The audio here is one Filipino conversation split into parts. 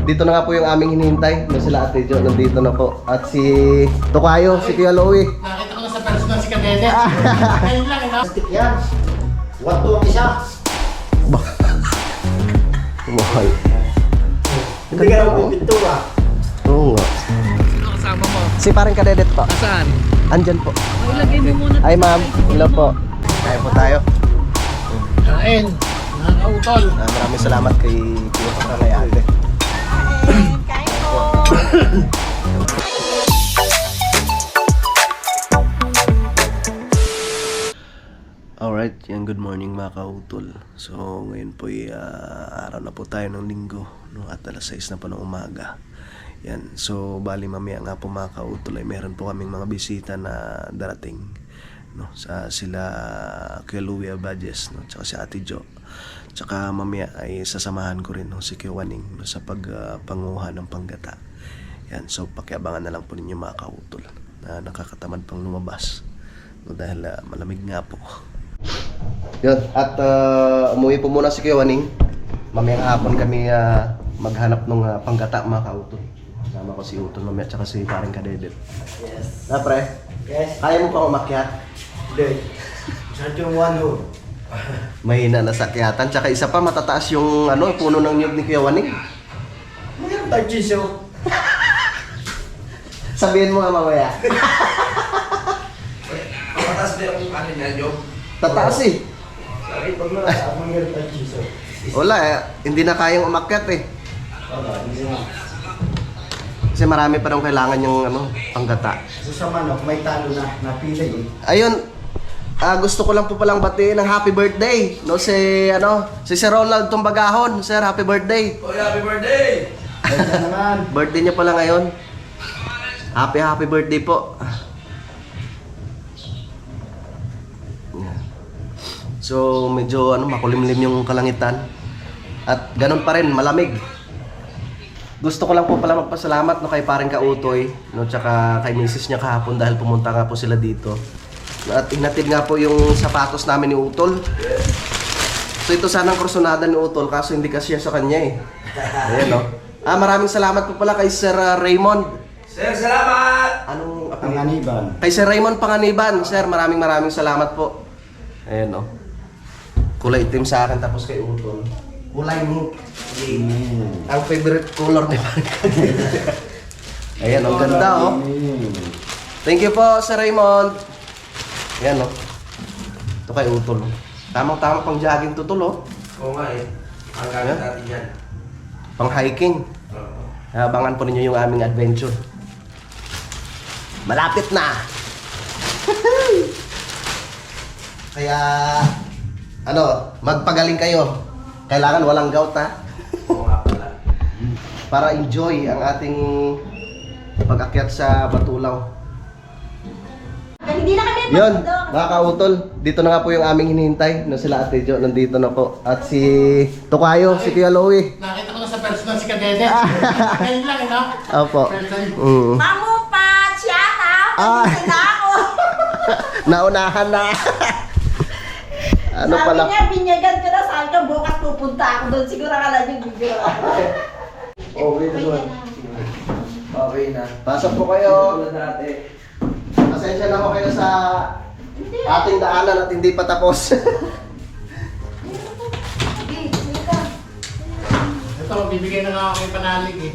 dito na nga po yung aming hinihintay. Na sila Ate Jo, nandito na po. At si Tokayo, si Kuya Louie. Nakita ko na sa personal si Kadede. Ayun lang, ino? Stick yan. Wato ang isa. Mahal. Hindi ka na pipintura. Oo nga. Sino kasama mo? Si parang Kadedet po. Saan? Andyan po. Ilagay mo muna. Ay ma'am, hello po. Kaya po tayo. Kain. Nakakautol. Maraming salamat kay Kuya Tokayo Ate. Kain po. Alright, yan, good morning mga kautol. So ngayon po araw na po tayo ng linggo, no? At alas 6 na po ng umaga. Yan, so bali mamaya nga po mga kautol ay meron po kaming mga bisita na darating, no? Sa sila Kuya Louie Abadjes, no? Tsaka si Ate Jo. Tsaka mamaya ay sasamahan ko rin, no? Si Kuya Waning, no? Sa pagpanguha ng panggata. Yan, so pakiabangan na lang po ninyo mga kautol na nakakatamad pang lumabas, no? Dahil malamig nga po. Yun, at umuwi po muna si Kuya Waning. Mamayang hapon kami maghanap ng panggata mga kautol. Kasama ko si Utol mamaya tsaka si paring Kadedet. Yes. Na pre, Yes. kaya mo pang umakyat? Hindi. Saan yung one ho? Mahina na sakyatan, tsaka isa pa matataas yung puno ng niyog ni Kuya Waning. Mayroon tayo chiso. Sabihin mo nga mamaya. Patas na yung ano niya, Job. Tataas eh. Sabi, pag nasa mayroon tayo chiso. Wala hindi na kayang umakyat eh. Wala, hindi na. Kasi marami pa daw kailangan yung panggata. So sa manok, may talo na napili eh. Ayun, gusto ko lang po palang batiin ng happy birthday, no, si Sir Ronald Tumbagahon. Sir, happy birthday. Oh, happy birthday! Ayun na naman. Birthday niya pala ngayon. Happy birthday po. Yan. So, medyo makulimlim yung kalangitan. At ganun pa rin, malamig. Gusto ko lang po pala magpasalamat kay paring Kautoy, no, tsaka kay misis niya kahapon dahil pumunta nga po sila dito. At inatid nga po yung sapatos namin ni Utol. So ito sanang krusonada ni Utol kaso hindi kasi sa kanya eh. Ayan, no? Maraming salamat po pala kay Sir Raymond. Sir, salamat! Anong Panganiban. Kay Sir Raymond Panganiban. Sir, maraming salamat po. Ayan, no? Kulay itim sa akin tapos kay Utol kulay mo. Ang favorite color ni Paring Kadedet. Ayan, ang ganda oh. Thank you po, Sir Raymond. Ayan oh. Ito kay Utol. Tamang-tama pang jogging tutol oh. Oo nga eh. Ang gamit natin yan. Pang hiking. Abangan po ninyo yung aming adventure. Malapit na! Kaya, magpagaling kayo. Kailangan walang gout ha. Oo nga pala. Para enjoy ang ating pag-akyat sa Batulaw. Hindi na kami Yun, magdodok. mga kautol, dito na nga po yung aming hinihintay. Na sila Ate Jo, nandito na po. At si Tokayo, si Kuya Louie. Nakita ko na sa personal si Kadede. Ayun lang, ino? Opo. Person. Mamu pa, tiyata. Pagkita na ako. Naunahan na. Sabi niya, binyagan ko na saan ka. Bukas pupunta ako doon. Siguro ka lang yung bibiro ako. Okay na doon. Okay na. Pasok po kayo. Tulad dati. Pasensya na po kayo sa ating daanan at hindi pa tapos. Ito, bibigay na nga ako kay Panalig eh.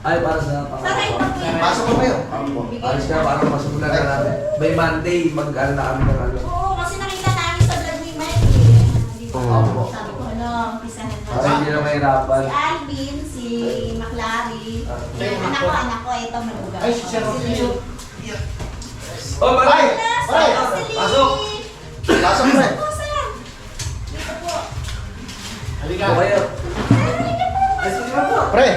Ay, para sa Saray pa po yan. Pasok po kayo. Alis ka, para masubulan na natin. By Monday, mag-ano na kami ng ano. Oo, kasi nakita namin sa vlog ni Mike eh. Oo. Sabi ko, umpisahan na. Para hindi na mahirapan. Si Alvin, si McLary. Yung anak ko, ito maluga. Ay, si Sir Rogelio. Oh, Maray! Maray! Pasok! Pasok pre. Po, sir. Dito po. Halika. O kayo. Ay, sige po. Pre,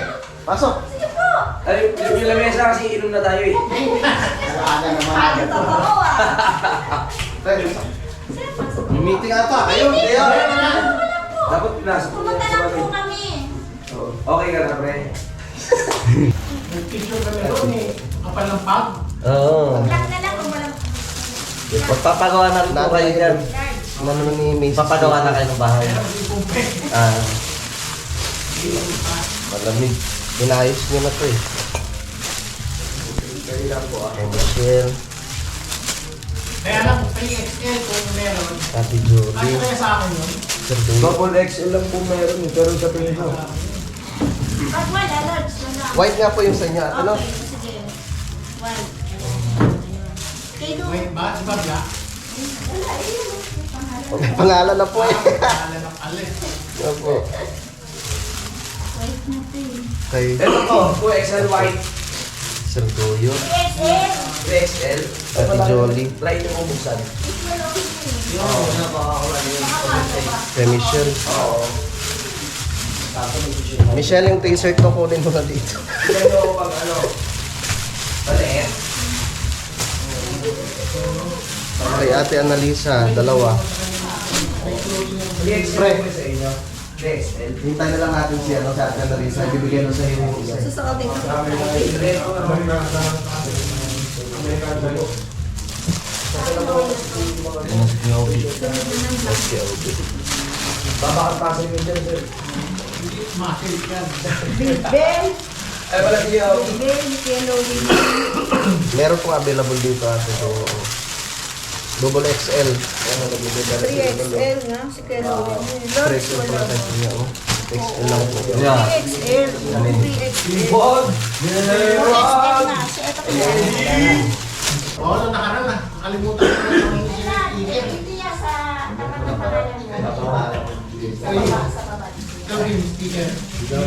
pasok. Sige po. Ay, yung lamesa kasi inom na tayo eh. Alaga naman. Ay, totoo ah. Pre, Sir, pasok po. may meeting ata. Kayo, kayo. Wala po. Dapat pinasok mo Pumunta lang po kami. Okay ka na, pre. Nag-picture kami doon eh. Kapal ng pub. Oo. Lang na lang kung walang Magpapagawa na rin po kayo dyan. large. Ano ni Mace? Papagawa na kayo ng bahay. Meron din pumpe. Ah. Malamig. Inayos niyo na to eh. Kay Michelle, Kaya lang, pay XL kung meron. Ate Ano Jolie, kaya sa akin yun? Sir Dave. Double XL lang po meron eh, pero sa pinyo. Pag wala, large na lang. White nga po yung sa inyo, ate, no? Okay, sige. White. Kay Lu. Wait ba? Si Babla? Wala, yun. Pangalan. Pangalan na po eh. Pangalan ng alis. Opo. White na to eh. Kay Ito po, 2XL white. Sir Goyo, XL. 3XL. Ate Jolie, Try nyo mo buksan. Equal okay na eh. Makakasa ba? kay Michelle. Oo. Michelle, yung t-shirt ko kunin mo na dito. Tignan nyo pag ano. Maliit. Kay Ate Annalisa, dalawa. 3XL po sa inyo. 3XL. Hintay na lang natin si Ate Annalisa, ibibigay na sa iyo yung isa. Susuotin ko. Babakatasin nyo dyan, sir. Makilig yan. Ben. Ay, wala siya. Ben, yellow din. Meron pong available dito ate, so double XL. 3XL nga, si Kelowin. Large 3XL wala. pala tayo niya, oh. XL lang po. 3XL. 3XL. Bog! 4XL na. Si ito ko yan. Oo, nung nakaraan na. Nakalimutan ko na yung sticker. Hindi yan sa tapat ng pangalan mo. Sa baba, sa baba. Ikaw yung sticker. O,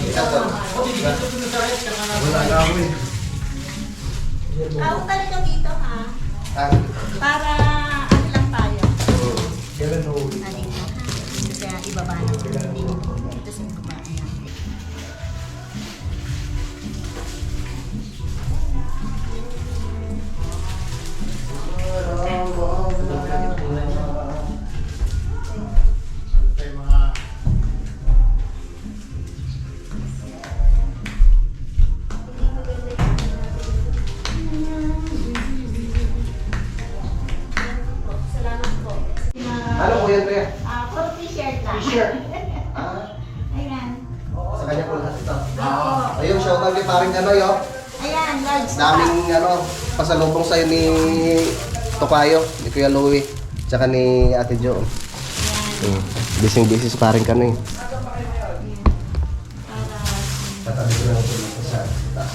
dito ko sa red. Saka na Wala na ako eh. Punta ka dito ha. Para ano lang tayo. Kailan nahuli? Ano mo ha. Dito sa ibaba na. Dito sa ibaba na. tayo mga... Salamat po. Ano po yan, Kuya? For t-shirt lang. T-shirt. Ah, Ayan. sa kanya po lahat ito. Oo. Ayun, shoutout kay paring Ganoy, oh. Ayan, large na. Daming pasalubong sa'yo ni Tokayo, ni Kuya Louie, tsaka ni Ate Jo. Busy si paring Ganoy. Tatabi ko na ito dito sa taas.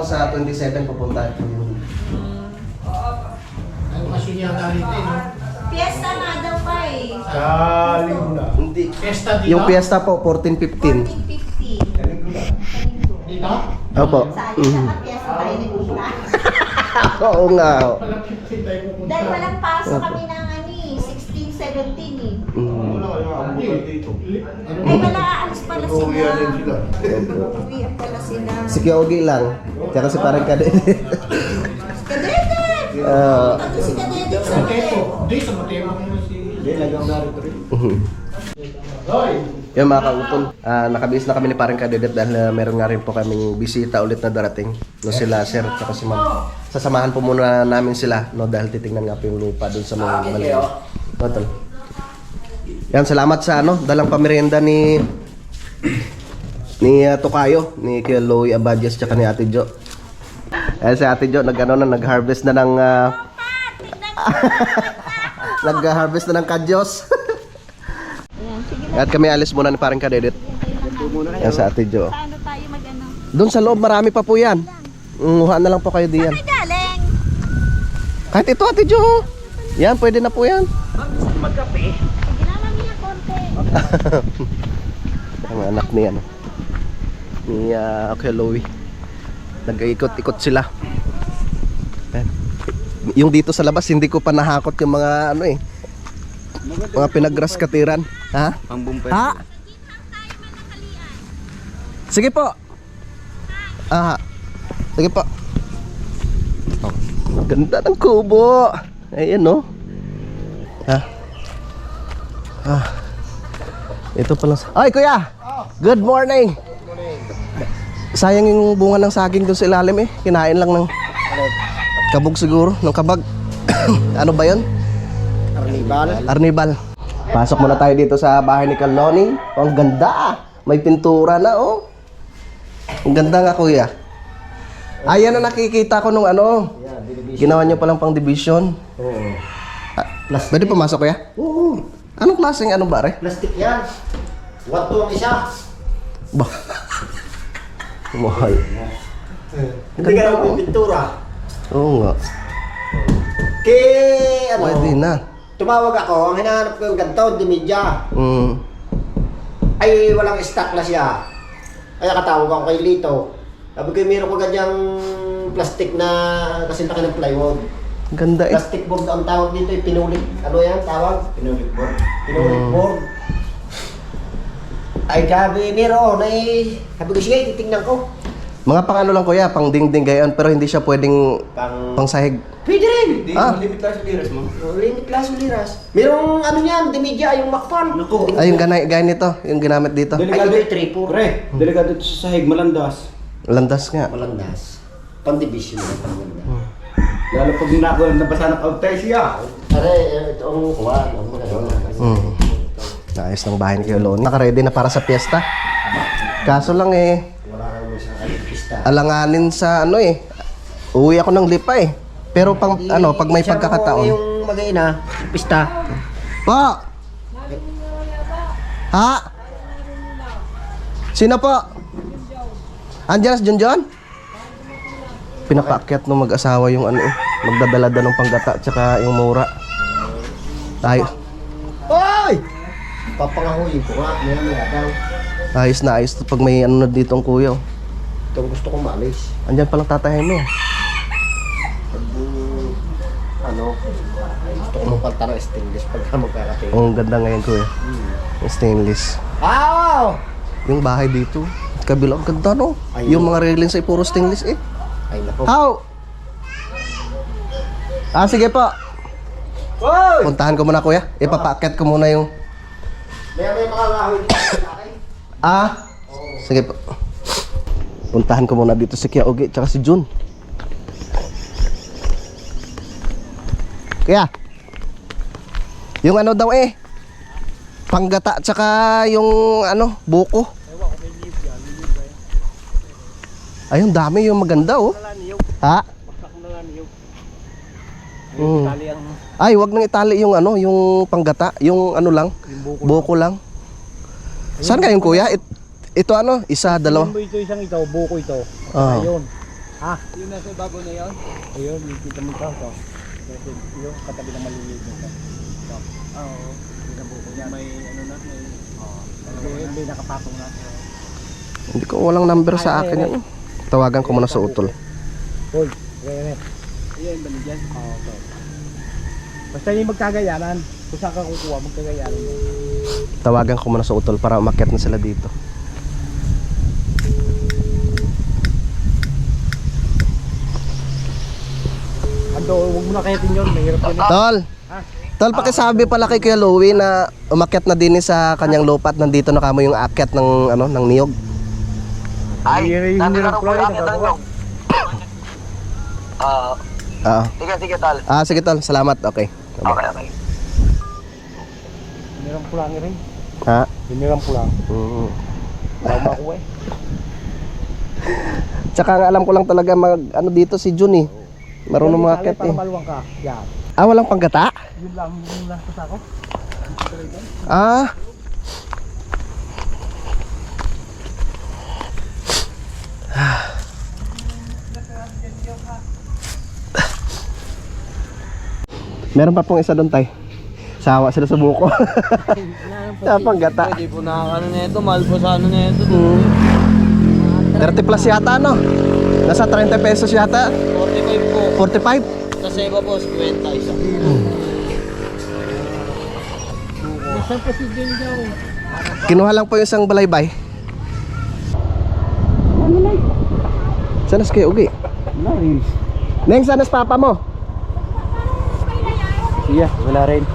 Sa 27 pupunta ito yung... Ang machine yata rito, no? Fiesta nga daw pa eh. Hindi. Fiesta dito? Yung piyesta po, 14-15. 1450. Dito? Opo. Sayang sa fiesta tayo nagpunta. Oo nga. Oh. Walang 15 tayo pupunta. Dahil walang pasok kami ng 16, 17 eh. Ay wala, aalis pala sila. Uwian pala sila. Si Kyogi lang. Tsaka si parang Kadede. Kadete! Ito si Kadete sa Mateo. hotel. Di, sa Mateo ako mo si... Yung mga kautol, nakabihis na kami ni parang Kadedet dahil meron nga rin po kaming bisita ulit na darating. No, sila sir, tsaka si ma'am. Sasamahan po muna namin sila, no, dahil titingnan nga po yung lupa dun sa mga mali. No, tol. Yan, salamat sa dalang pamerienda ni Tokayo, ni Kuya Louie Abadias, tsaka ni Ate Jo. Ayan si Ate Jo, nag-harvest na ng nag-harvest na ng kadyos. At kami alis muna ni parang Kadedet. Yan sa Ate Jo. Paano tayo mag-ano? Doon sa loob, marami pa po yan. Nguha na lang po kayo diyan. Ay galing! Kahit ito, Ate Jo. Yan, pwede na po yan. Ginamang niya konti. Ang anak ni Kuya Louie. Nag-ikot-ikot sila. Ayan. Yung dito sa labas, hindi ko pa nahakot yung mga mga pinagras katiran. Ha? Ha? Sige po. Ah, sige po. Oh, ganda ng kubo. Ayan, no? Ha? Ah. Ito pala. Ay, kuya! Good morning! Sayang yung bunga ng saging doon sa ilalim eh. Kinain lang ng kabog siguro, ng kabag. Ano ba yun? Arnibal. Arnibal. Pasok muna tayo dito sa bahay ni Kaloni. Oh, ang ganda ah. May pintura na oh. Ang ganda nga kuya. Ayan na nakikita ko nung ano. Ginawa nyo palang pang division. Oo. Pwede pumasok kuya? Oo. Anong klaseng ano ba re? Plastic yan. 1-2 ang isa. Ba? Mahal. Hindi ka naman may pintura. Oo nga. Kaya ano, Pwede na. tumawag ako, ang hinahanap ko yung ganito, di media. Ay walang stock na siya. Ay nakatawag ako kay Lito. Sabi ko, meron ko ganyang plastic na kasi laki ng plywood. Ganda eh. Plastic board ang tawag dito, yung pinulik. Ano yan tawag? Pinulik board. Pinulik board. Ay sabi, meron ay. Sabi ko, sige, titignan ko. Mga pang ano lang kuya, pang dingding gayon pero hindi siya pwedeng pang sahig. Pwede rin. Limit lang sa liras mo. Limit class liras. Merong ano niyan, di media, yung makpan. Naku. Ay, yung gaya nito, yung ginamit dito. Ay, ito yung 3-4. Pre, delikado ito sa sahig, malandas. Landas nga. Malandas. Pang-division na pang-ganda. Lalo pag nabasa ng outside siya. Are, ito ang kuwan. Ang mga Ayos ng bahay ni Kuya Loni. Naka-ready na para sa piyesta. Kaso lang eh, wala kang isang kalipista. alanganin sa ano eh. Uwi ako ng Lipa eh. Pero pag ano, pag may pagkakataon. Yung mag-ina, pista. Po! Ha? Sino po? Andiyan si Junjun? Pinapaakyat ng mag-asawa yung ano eh. Magdadala ng panggata tsaka yung mura. Tayo. Oy! Papangahuyin ko nga. Maya daw. Ayos na ayos to pag may ano na dito ang kuya. Oh. Ito ang gusto kong maalis. Andiyan palang tatahin mo. Pag ano, gusto ko magpalta ng stainless pagka magkakape. Ang ganda ngayon kuya. Yung stainless. Wow! Yung bahay dito. Kabilang ganda no. Ay, Yung mga railings ay puro stainless eh. Ay nako. How? Sige po. Oy! Puntahan ko muna kuya. Ipapaakyat ko muna yung May makakahoy dito sa akin. Sige po. Puntahan ko muna dito si Kuya Ogi tsaka si Jun. Kuya. Yung ano daw eh. Panggata tsaka yung ano, buko. Ayun, dami yung maganda oh. Ha? Ay, wag nang itali yung ano, yung panggata, yung ano lang, buko lang. Saan kayo kuya? Ito ano, isa, dalawa. Ito isang ito, buko ito. Ah. Ayun. Ha? Yung nasa bago na yun? Ayun, yung kita mo ito. Yung katabi ng maliliit nito. Oo. Yung na buko niya. May ano na, may nakapatong na. Hindi ko walang number sa akin yun. Tawagan ko muna sa utol. Hold. Ayan. Ayan, bali dyan. Oo, okay. Basta yung magkagayanan. Kung saan ka kukuha, magkagayanan mo. Tawagan ko muna sa utol para umakyat na sila dito. Ando, huwag mo na kayatin yun. Mahirap yun. Tol! Tol, pakisabi pala kay Kuya Louie na umakyat na din sa kanyang lupa at nandito na kamo yung akyat ng ano, ng niyog. Ay, hinirap ko lang yun. Sige, tal. Sige tol, salamat. Okay. Okay. Hinirap ko lang rin. Ha? Hinirap ko lang. Wala mo ako eh. Tsaka nga alam ko lang talaga mag ano dito si Jun eh. Marunong umakyat Para eh. maluwang ka. Yan. Walang panggata? Yun lang, yung nasa sako. Meron pa pong isa doon tay. Sawa sila sa buko. Sa panggata. Hindi po na ano na ito, mahal po sa ano na ito. 30 plus yata no? Nasa 30 pesos yata. 45 po. 45? Sa iba po, 50 isa. Saan pa si Jenny daw? Kinuha lang po yung isang balaybay. Saan si Kuya Ugi? Wala rin. Neng, saan si papa mo? Iya, wala rin.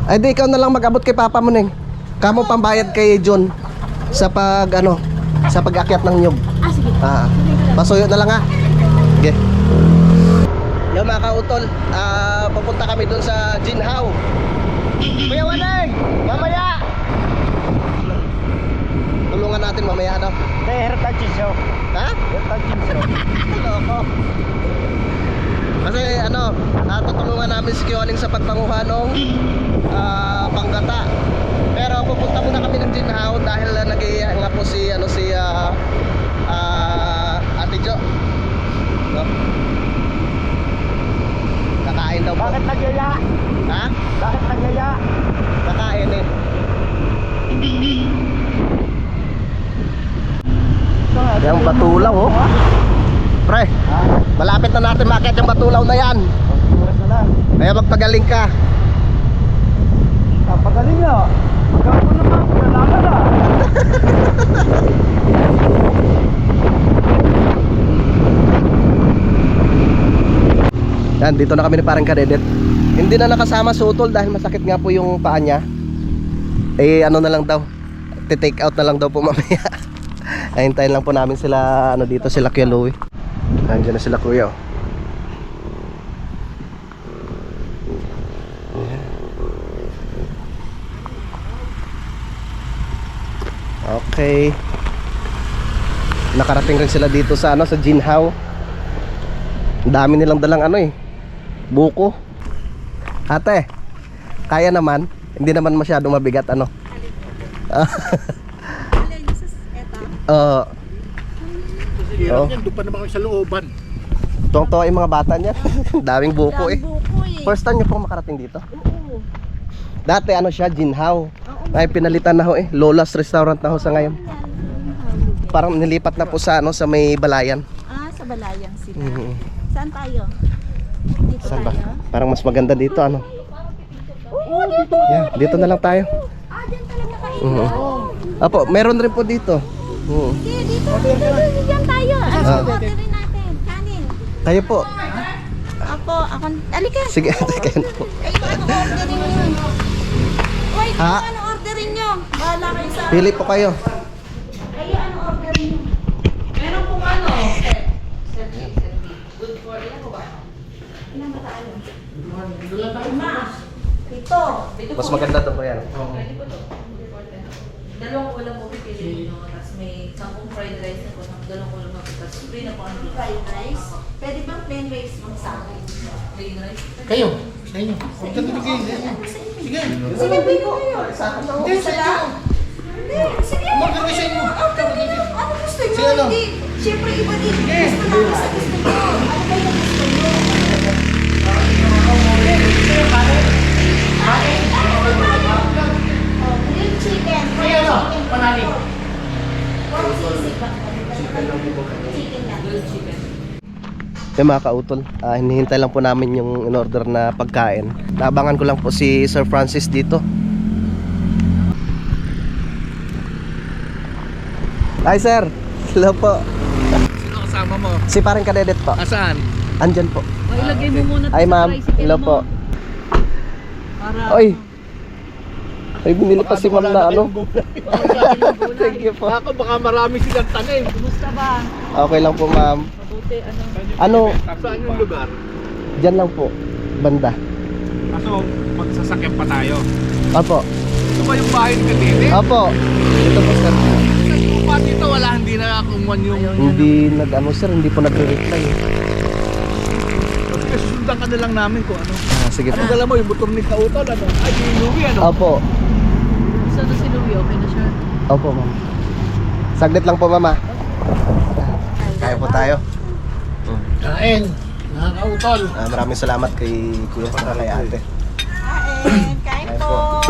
Ay di, ikaw na lang mag-abot kay papa mo, Neng. Kamo pambayad kay John sa pag ano, sa pag-akyat ng nyug. Sige. Pasuyo na lang ha. Okay. Yo mga kautol, pupunta kami doon sa Jinhaw. Kuya Waneng, mamaya! Tulungan natin mamaya, ano? Heritage show. Ha? Heritage show. Loko. Kasi ano, tutulungan namin si Kuya Waneng sa pagpanguha ng panggata. Pero pupunta muna kami ng Jinhao dahil nag-iiyak nga po si Ate Jo. No? Kakain daw po. Bakit nagyaya? Ha? Bakit nagyaya? Kakain eh. Yung batulaw oh. Pre, malapit na natin makit yung batulaw na yan. Oras na lang. Kaya magpagaling ka. Pagaling na. Magkakaroon naman. Kailangan na. Yan, dito na kami ni parang kadedet. Hindi na nakasama si Utol dahil masakit nga po yung paa niya. Eh ano na lang daw, take out na lang daw po mamaya. Hintayin lang po namin sila dito, sila Kuya Louie. Nandiyan na sila Kuya oh. Okay. Nakarating rin sila dito sa sa Jinhao. Ang dami nilang dalang buko. Ate, kaya naman, hindi naman masyadong mabigat Alin, eto. Oh. Doon pa naman kayo sa looban. Tuwang-tuwa yung mga bata niya. Daming buko eh. Buko eh. First time niyo pong makarating dito? Oo. Dati siya, Jinhao. Ay pinalitan na ho eh. Lola's Restaurant na ho sa ngayon. Parang nilipat na po sa sa may Balayan. Ah, sa Balayan sila. Mhm. Saan tayo? Dito Saan ba? tayo? Parang mas maganda dito Oo, dito. Yeah, dito na lang tayo. Ah, dyan talaga kayo. Apo, meron rin po dito. Sige, dito. Dyan tayo. Orderin natin. Kanin. Kayo po. Ako. Alika. Sige, kayo po. Ay, ano orderin nyo? Wait, Ha? ano orderin nyo? Bahala kayo sa... Pili po kayo. Kayo, ano orderin nyo? Meron pong good for ilan po ba? Ilang ba tayo? 5. Mas maganda to po yan. Pwede po to. Dalawang ulam po pipiliin nyo, tapos may 10 fried rice na po, dalawang ulam na po, tapos free na po ang Fried rice. Pwede bang plain rice mang sa akin? plain rice. Kayo, sa inyo. Huwag ka nabigay. Sige. Sige, pwede kayo. Hindi, sa inyo. Hindi, sige. Mag-gawin sa inyo. Orderin nyo. Ano gusto nyo? Sige, ano? Hindi. Siyempre, iba din. Gusto namin sa gusto nyo. Ano ba yung gusto nyo? Grilled chicken. Kaya ano? Panali. Chicken lang. Grilled chicken. Mga kautol, hinihintay lang po namin yung in-order na pagkain. Naabangan ko lang po si Sir Francis dito. Hi sir, hello po. Sino kasama mo? Si parang kadedet po. Asaan? Andyan po. Ilagay mo muna Hi ma'am, hello po. Oy, ay binili pa si ma'am na Thank you po. Ako baka marami silang tanim. Kumusta ba? Okay lang po ma'am. Mabuti, Ano, Saan yung lugar? dyan lang po, banda. Kaso magsasakyan pa tayo. Opo, Ito ba yung bahay ni Titi? opo. Ito po sir. Sa lupa dito wala, hindi na kumuhan yung... Hindi sir, hindi po nagre-reply. Kasi susundan ka na lang namin kung ano. Sige po. Ano dala mo yung motor ni Kautol, ano? Ay, yung Louie, ano? Opo, Gusto na si Louie, okay na siya. opo ma'am. Saglit lang po mama. Kaya po tayo. Kain, mga Kautol. Maraming salamat kay Kuya at kay ate. Kain po.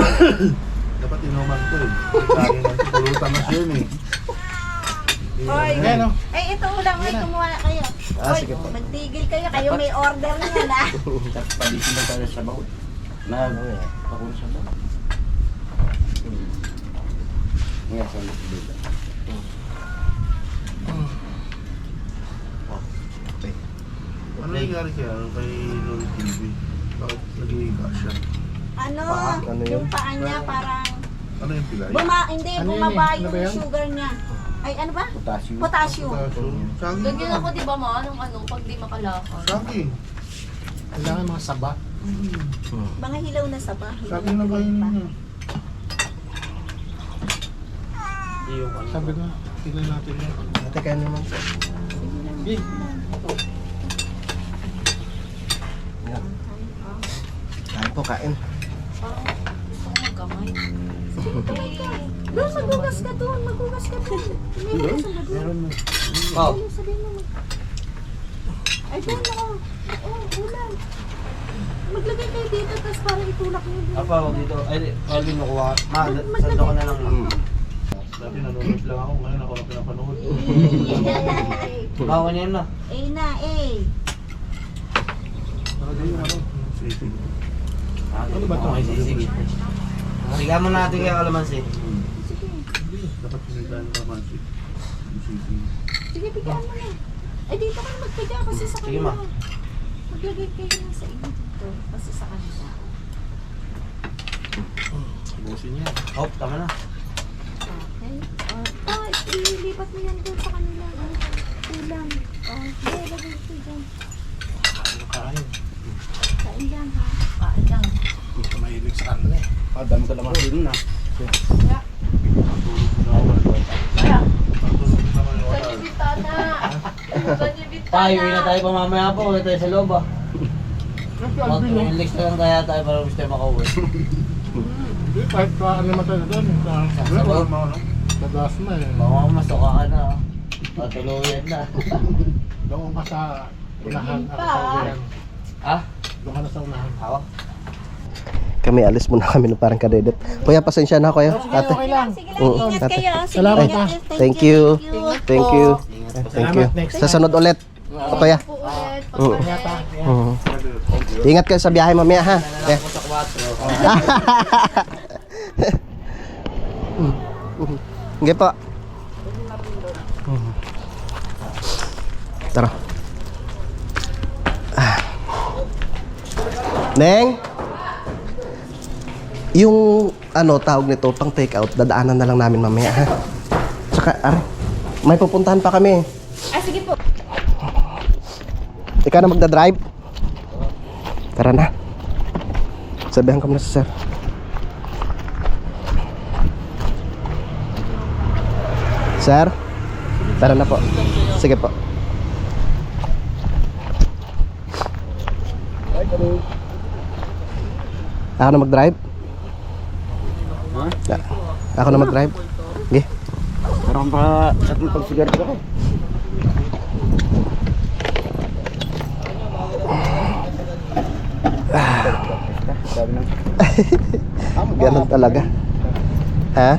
Dapat inuman ko eh. Lagi ng pulutan na siya eh. Hoy, Ayan, oh. ay ito ulang, ay kumuha na kayo. Hoy, Sige po. magtigil kayo, kayo may order niya na. Palisin lang tayo sa bawat. Pakul sa bawat. Ngayon sa dito. Ano nangyari kaya kay Lord TV? Bakit nag-iiga siya? Ano, Ano yun? yung paa niya parang, Ano yung pilay? hindi, Ano yun bumaba eh? Ano ba yung yan? sugar niya. Ay, ano ba? Potassium. Potassium. Saging Ganyan na. ako, di ba ma? Pag di makalakad. Saging. Kailangan mga saba. Mga hilaw na saba. Sa akin lang kainin niya. Sabi ko, tignan natin yan. Ate, kaya naman. Yan. Kain po, kain. Gusto ko magkamay. Doon, magugas ka doon. Magugas ka doon. Meron mo. Oh. Sabihin mo. Ay, doon ako. Oo, ulan. Maglagay kayo dito, tapos parang itulak niyo dito. Apa, wag dito. Ay, Alvin, makuha. Ma, sando ko na lang. Dati nanonood lang ako, ngayon ako na pinapanood. Bawa niya yun na. Sisig. Ano ba to? May sisig. Higa mo natin kaya kalamansi. Hindi, dapat sinigaan ka man. Sisig. Sige, bigyan mo na. Ay, dito ka na magpiga kasi sa Sige, kanila. ma. Maglagay kayo na sa inyo dito. Kasi sa kanila. Busin niya. Hop, tama na. Okay. Ilipat mo yan doon sa kanila. Kulang. Hindi, lagay ito dyan. Kain. Kain dyan, ha? Kain lang. Hindi ka mahilig sa kanila eh. Dami ko naman din na. Kaya, Patulog naman yung wala. ganyan bitana. Ganyan bitana. Tayo, uwi na tayo pa mamaya po. Uwi tayo sa loob ah. Mag-relax na lang kaya tayo para gusto tayo makauwi. Hindi, kahit ka ano naman tayo doon. Sabaw. Sa Dasma eh. Baka masuka ka na. Patuluyan na. Doon ka sa unahan. Ako sa unahan. Ah? Doon ka na sa unahan. Ako? Kami, alis muna kami ng parang kadedet. Kuya, pasensya na kuya. Ate. Sige lang, ingat ate. kayo. Sige, Salamat, ingat. Thank you. Thank you. Ingat po. Thank you. Sa sunod ulit. Kuya. Po ulit. Ingat ha. Mm. Ingat kayo sa biyahe mamaya ha. Nalala ko sa 4. Sige po. Tara. Neng? Yung ano tawag nito pang take out, dadaanan na lang namin mamaya ha. Tsaka may pupuntahan pa kami. Sige po. Ikaw na magdadrive? Tara na. Sabihan ko na sa sir. Sir? Tara na po. Sige po. Ako na mag-drive? Ako na mag-drive? Sige. Parang pa sa pagsigar ko. Ganun talaga. Ha?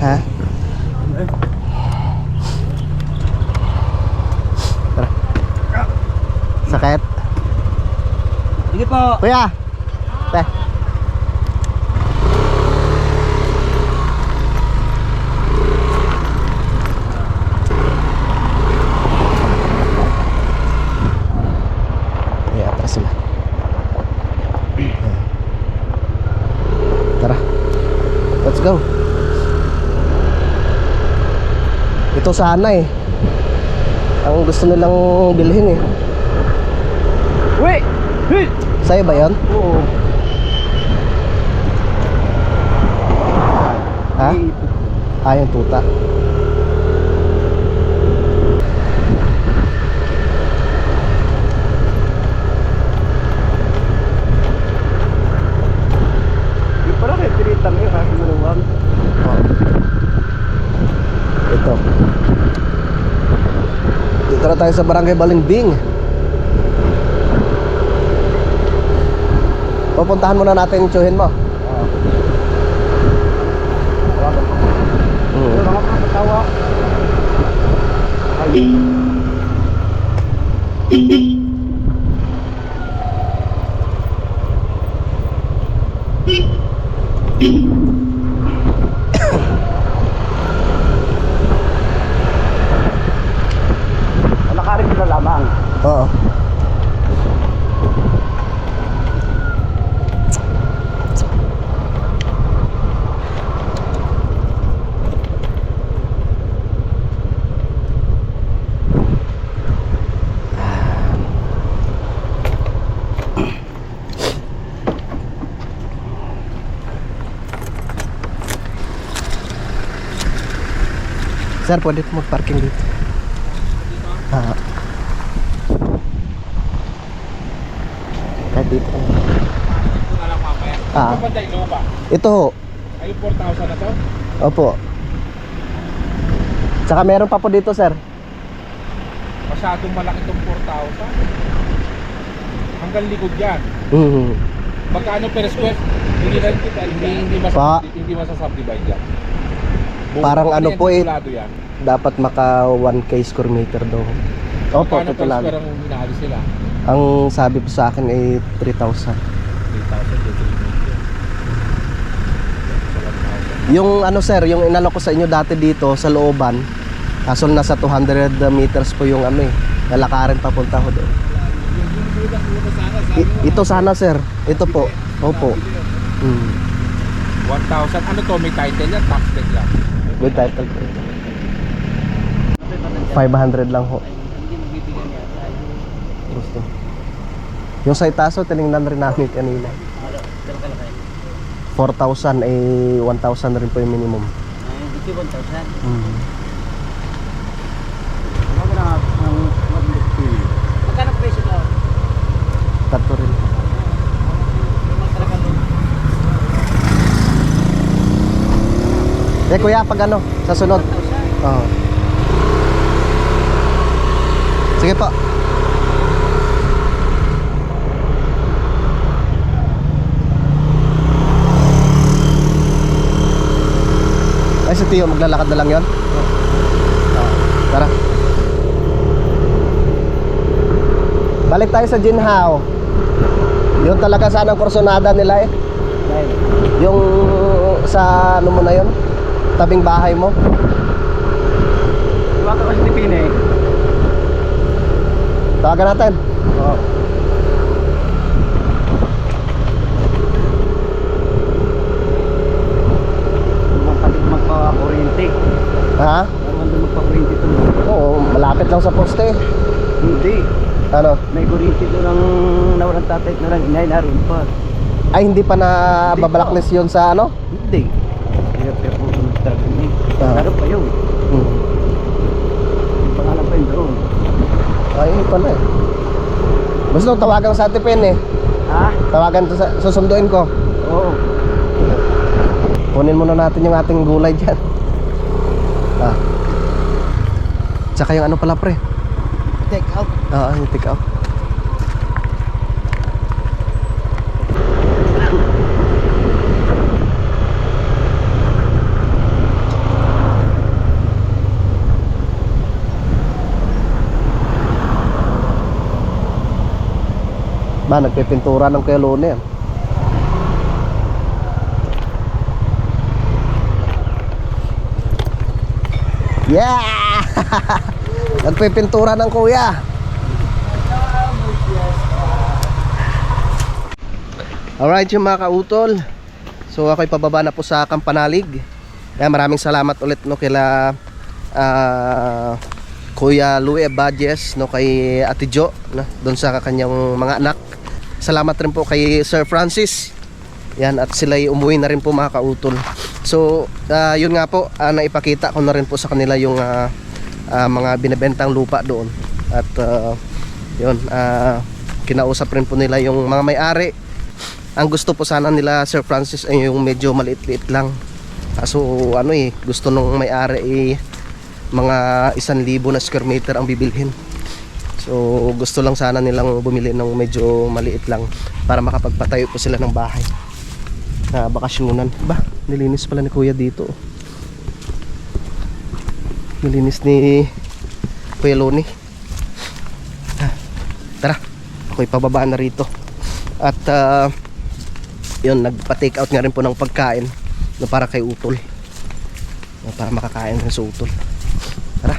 Ha? Tara. Sakit? Sige po. Kuya! Te. Ayan, atras sila. Tara. Let's go. Ito sana eh. Ang gusto nilang bilhin eh. Wait! Sa'yo ba yun? Oo. Ha? Ah, yung tuta. Yung parang kay Piritang yun, kasi maluwag. Oh. Ito. Dito na tayo sa Barangay Balimbing. Pupuntahan muna natin yung tsuhin mo. Yung mga patawa. Nakarin sila lamang. Oo. Sir, pwede po mag-parking dito. Ah. Kahit dito. Ito na lang mamaya. Ah. Ito ba tayo ba? Ito ho. Ay, 4,000 na to? Opo. Tsaka meron pa po dito, sir. Masyadong malaki itong 4,000. Hanggang likod yan. Mhm. Magkano per square? Hindi masasubdivide yan. Parang ano po eh, Titulado yan. dapat maka 1K square meter daw. Opo, Magkano per tutulad. square ang hinahali sila? Ang sabi po sa akin ay 3,000. 3,000. Yung ano sir, yung inalok ko sa inyo dati dito sa looban, kaso nasa 200 meters po yung ano eh, lalakarin papunta ko doon. Ito sana sir, ito po. Opo. 1,000. Ano to? May title yan? Tax deck lang. With title po. 500 lang ho. Gusto. Yung sa itaso, tinignan rin namin kanina. 4,000 eh 1,000 rin po yung minimum. Dito 1,000. Magkano presyo daw? Tatlo rin. Eh kuya, pag ano, sa sunod. Oo. Sige po. Ay si Tio, maglalakad na lang yon. Tara. Balik tayo sa Jinhao. Yun talaga sana ang kursonada nila eh. Yung sa ano mo na yun, tabing bahay mo. Diba ka kasi tipin eh? Tawagan natin. Oo. Magpa-oriente. Ha? Naman doon magpa-oriente ito. Oo, malapit lang sa poste. Hindi. Ano? May oriente doon ang nawalan tatay na lang. Inay naroon pa. Ay hindi pa na babalaklis yun sa ano? Hindi. Kaya po talaga niya. Ah. Naroon pa yun. Yung pangalan pa yun doon. Ay, hindi pa na eh. Gusto tawagan sa Tipin eh. Ha? Tawagan to sa susunduin ko. Oo. Kunin muna natin yung ating gulay dyan. Ah. Tsaka yung ano pala pre? Take out. Oo, yung take out. Ba, nagpipintura ng Kuya Lone yan. Yeah! Nagpipintura ng kuya. Alright yung mga kautol. So ako'y pababa na po sa Kampanalig. Maraming salamat ulit no kila Kuya Louie Badges no, kay Ate Jo no, doon sa kanyang mga anak. Salamat rin po kay Sir Francis. Yan, at sila'y umuwi na rin po mga kautol. So yun nga po, naipakita ko na rin po sa kanila yung mga binebentang lupa doon. At yun, kinausap rin po nila yung mga may-ari. Ang gusto po sana nila Sir Francis ay yung medyo maliit-liit lang. So ano eh, gusto nung may-ari mga 1,000 na square meter ang bibilhin. So gusto lang sana nilang bumili ng medyo maliit lang para makapagpatayo po sila ng bahay na bakasyonan. Ba, nilinis pala ni Kuya dito. Nilinis ni Kuya Loni. Tara, ako'y pababa na rito. At yun, nagpa-take out nga rin po ng pagkain na para kay Utol, na para makakain rin sa Utol. Tara,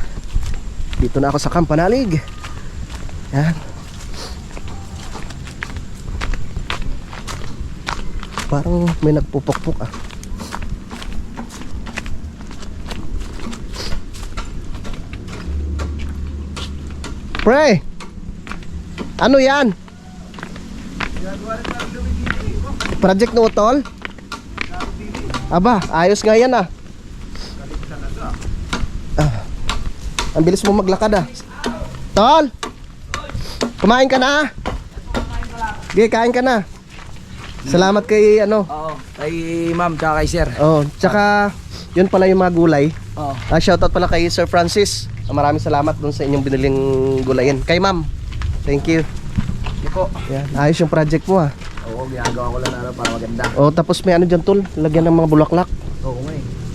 dito na ako sa Kampanalig. Yan. Parang may nagpupukpuk ah. Pre, ano yan? Project no Utol? Aba, ayos nga yan ah. Ang bilis mo maglakad ah. Tol! Kumain ka na? Sige, kain ka na. Salamat kay ano. Oo, kay ma'am tsaka kay sir. Oh, tsaka yun pala yung mga gulay. Oo. Shoutout pala kay Sir Francis. Maraming salamat dun sa inyong biniling gulayin. Kay ma'am, thank you. Hindi po. Yan, ayos yung project mo ah. Oo, ginagawa ko lang na para maganda. Oh, tapos may ano dyan tol, lagyan ng mga bulaklak.